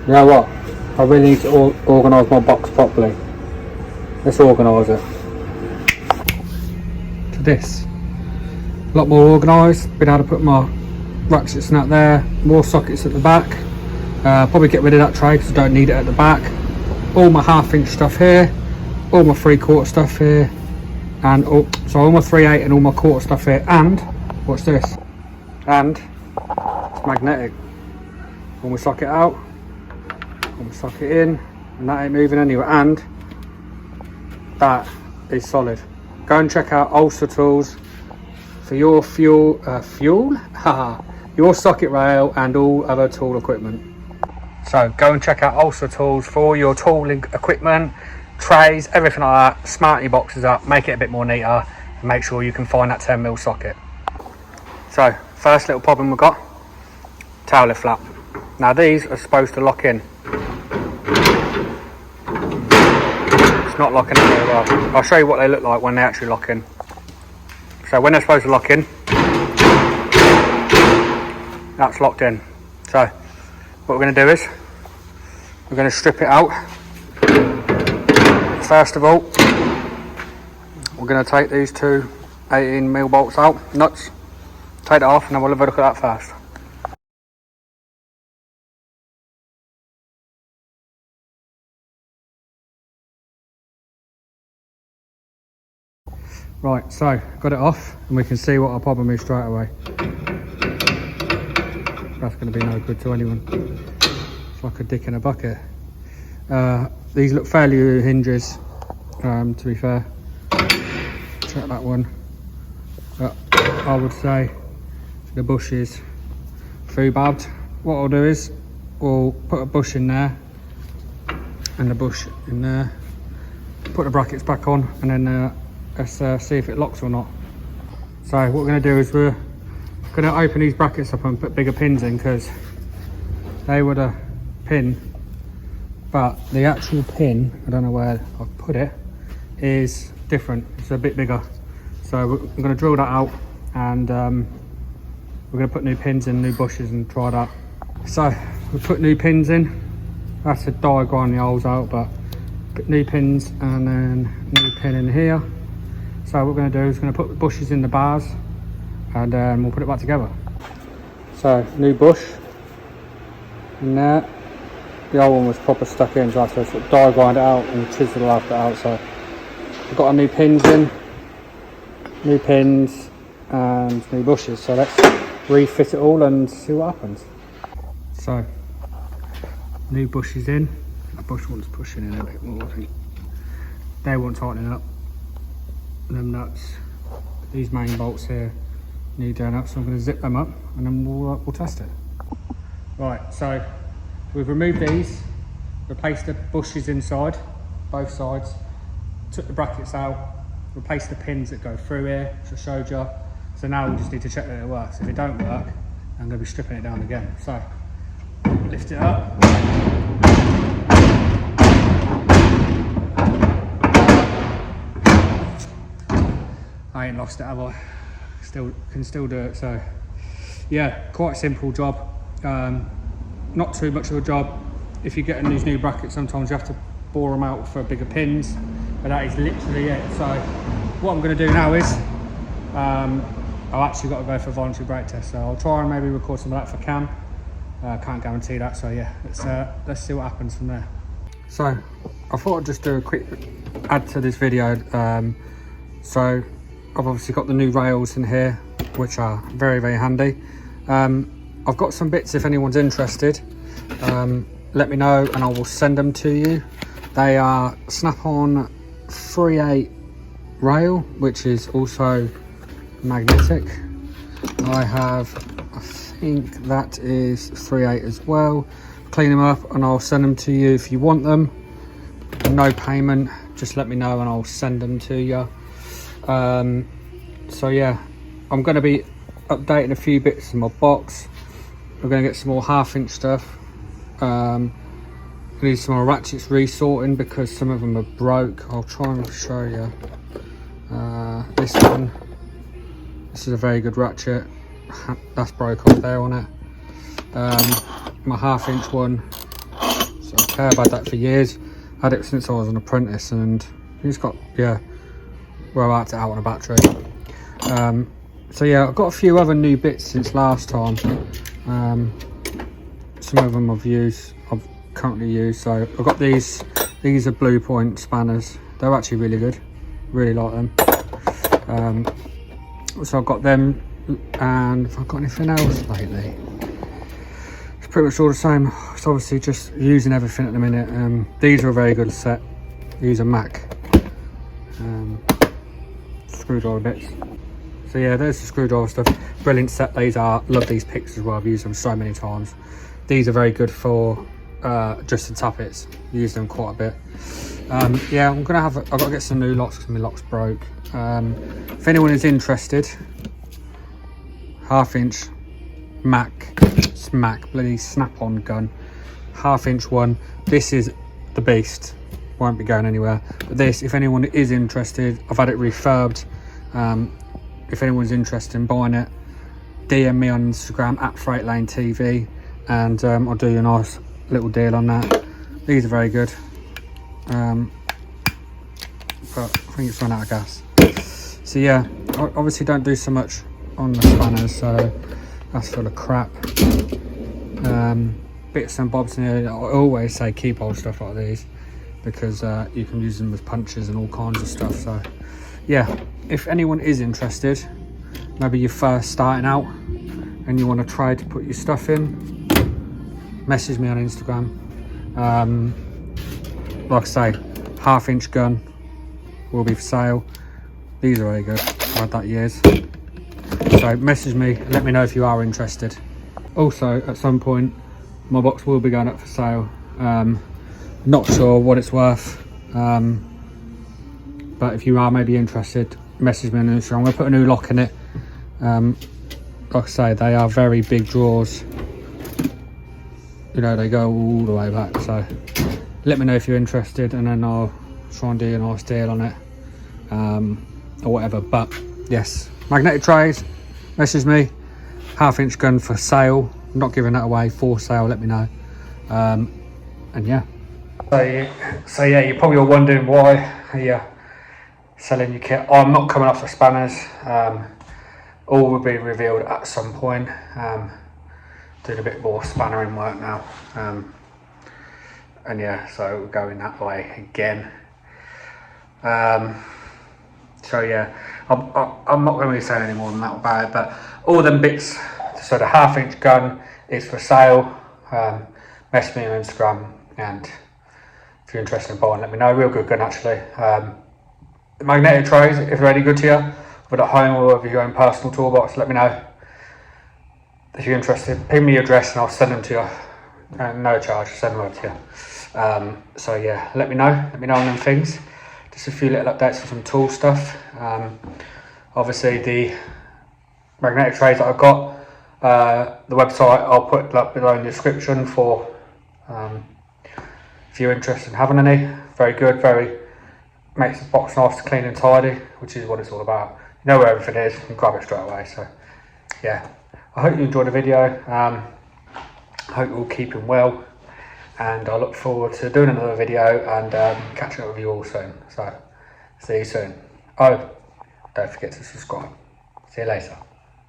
You know what? I really need to organise my box properly. Let's organise it. To this. A lot more organised. Been able to put my ratchets and that there. More sockets at the back. Probably get rid of that tray because I don't need it at the back. All my 1/2 inch stuff here. All my 3/4 stuff here. And all my 3/8 and all my 1/4 stuff here. And, watch this. And it's magnetic. When we sock it out, when we sock it in, and that ain't moving anywhere, and that is solid. Go and check out Ulster Tools for your your socket rail and all other tool equipment. So go and check out Ulster Tools for all your tooling equipment, trays, everything like that. Smarten your boxes up, make it a bit more neater, and make sure you can find that 10mm socket. So first little problem we've got, tail lift flap. Now these are supposed to lock in. It's not locking in very well. I'll show you what they look like when they actually lock in. So when they're supposed to lock in, that's locked in. So what we're going to do is we're going to strip it out. First of all, we're going to take these two 18mm bolts out, nuts, take it off, and then we'll have a look at that first. Right, so got it off and we can see what our problem is straight away. That's going to be no good to anyone. It's like a dick in a bucket. These look fairly hinges, to be fair. Check that one. But I would say the bush is fubabbed. What I'll do is we'll put a bush in there and a bush in there. Put the brackets back on and then let's see if it locks or not. So what we're going to do is we're going to open these brackets up and put bigger pins in because they were the pin, but the actual pin, I don't know where I've put it, is different. It's a bit bigger. So I'm going to drill that out and we're going to put new pins in, new bushes and try that. So we put new pins in. That's a die grind the holes out, but put new pins and then new pin in here. So what we're going to do is we're going to put the bushes in the bars and we'll put it back together. So new bush in there. The old one was proper stuck in, so I had to sort of die grind it out and chisel it out. So we've got our new pins in, new pins and new bushes. So let's refit it all and see what happens. So new bushes in. The bush one's pushing in a bit more, I think. They won't tighten up. Them nuts, these main bolts here need down up, so I'm going to zip them up and then we'll test it. Right, so we've removed these, replaced the bushes inside, both sides, took the brackets out, replaced the pins that go through here, which I showed you. So now we just need to check that it works. If it don't work, I'm going to be stripping it down again. So lift it up. I ain't lost it, have I? Can still do it. So yeah, quite a simple job. Not too much of a job. If you're getting these new brackets, sometimes you have to bore them out for bigger pins, but that is literally it. So what I'm going to do now is I've actually got to go for a voluntary brake test, so I'll try and maybe record some of that for Cam. Can't guarantee that, so yeah, let's see what happens from there. So I thought I'd just do a quick add to this video. So I've obviously got the new rails in here, which are very, very handy. I've got some bits if anyone's interested. Let me know and I will send them to you. They are snap-on 3/8 rail, which is also magnetic. I think that is 3/8 as well. Clean them up and I'll send them to you if you want them. No payment, just let me know and I'll send them to you. So yeah, I'm going to be updating a few bits in my box. We're going to get some more 1/2 inch stuff. I need some more ratchets resorting because some of them are broke. I'll try and show you. This one, this is a very good ratchet. That's broke off there on it. My 1/2 inch one okay. I've had that for years. Had it since I was an apprentice, and it's got, yeah, well, I had it out on a battery. So yeah, I've got a few other new bits since last time. Some of them I've currently used. So I've got these are Blue Point spanners. They're actually really good, really like them. So I've got them, and have I got anything else lately? It's pretty much all the same. It's obviously just using everything at the minute. These are a very good set. These are Mac screwdriver bits. So yeah, there's the screwdriver stuff. Brilliant set these are. Love these picks as well. I've used them so many times. These are very good for just the tappets. Use them quite a bit. Yeah, I've got to get some new locks because my locks broke. If anyone is interested, 1/2" Mac bloody snap-on gun, 1/2" one. This is the beast. Won't be going anywhere. But this, if anyone is interested, I've had it refurbed. If anyone's interested in buying it, DM me on Instagram at FreightLaneTV, and I'll do you a nice little deal on that. These are very good. But I think it's run out of gas. So yeah, I obviously don't do so much on the spanners, so that's full of crap. Bits and bobs in here. I always say keep old stuff like these, because you can use them as punches and all kinds of stuff. So yeah, if anyone is interested, maybe you're first starting out and you want to try to put your stuff in, message me on Instagram. Like I say, 1/2" gun will be for sale. These are very good. I've had that years. So message me, let me know if you are interested. Also, at some point, my box will be going up for sale. Not sure what it's worth, but if you are maybe interested, message me on Instagram. I'm going to put a new lock in it. Like I say, they are very big drawers. You know, they go all the way back. So let me know if you're interested, and then I'll try and do a nice deal on it, or whatever. But yes, magnetic trays, message me. 1/2" gun for sale. I'm not giving that away, for sale, let me know. And yeah. So yeah, you're probably all wondering why you're selling your kit. I'm not coming off the spanners. All will be revealed at some point. Doing a bit more spannering work now. And yeah, so we're going that way again. So yeah, I'm not going to be saying any more than that about it, but all them bits, so the 1/2" gun is for sale. Message me on Instagram, and if you're interested in buying, let me know. Real good gun actually. The magnetic trays, if they're any good to you, but at home or with your own personal toolbox, let me know. If you're interested, ping me your address and I'll send them to you. No charge, send them over to you. So yeah, let me know on them things. Just a few little updates for some tool stuff. Obviously the magnetic trays that I've got, the website I'll put that below in the description for if you're interested in having any. Very good, makes the box nice, clean and tidy, which is what it's all about. You know where everything is, you can grab it straight away. So yeah, I hope you enjoyed the video. I hope you're all keeping well, and I look forward to doing another video and catching up with you all soon. So see you soon. Oh, don't forget to subscribe. See you later.